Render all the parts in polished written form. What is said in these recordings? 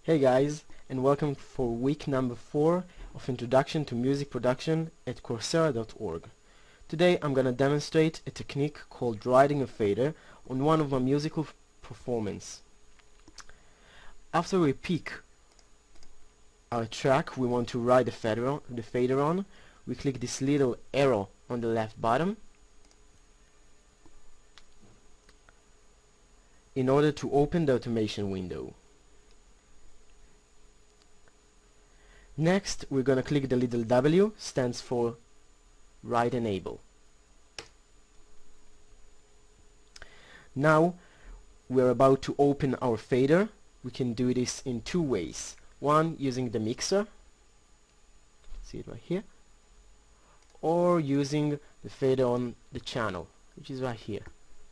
Hey guys, and welcome for week number 4 of Introduction to Music Production at Coursera.org. Today I'm gonna demonstrate a technique called writing a fader on one of my musical performance. After we pick our track we want to write the fader on, we click this little arrow on the left bottom in order to open the automation window. Next, we're going to click the little W, stands for Write Enable. Now, we're about to open our fader. We can do this in two ways. One, using the mixer, see it right here, or using the fader on the channel, which is right here.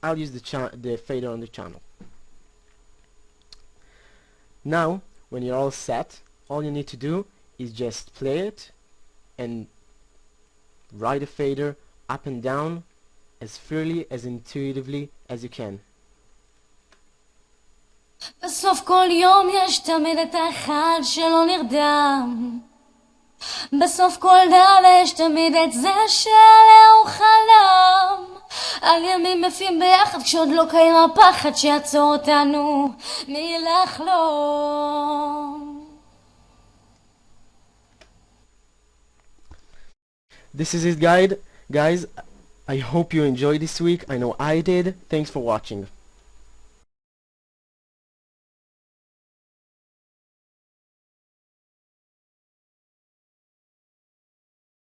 I'll use the fader on the channel. Now, when you're all set, all you need to do is just play it and write a fader up and down as freely, as intuitively as you can. בסוף כל יום יש תמיד את האחד שלא נרדם. בסוף כל לילה יש תמיד את זה שעליהו חלם. על ימים יפים ביחד כשעוד לא קיים הפחד שיעצור אותנו מלחלום. This is it, guys. I hope you enjoyed this week. I know I did. Thanks for watching.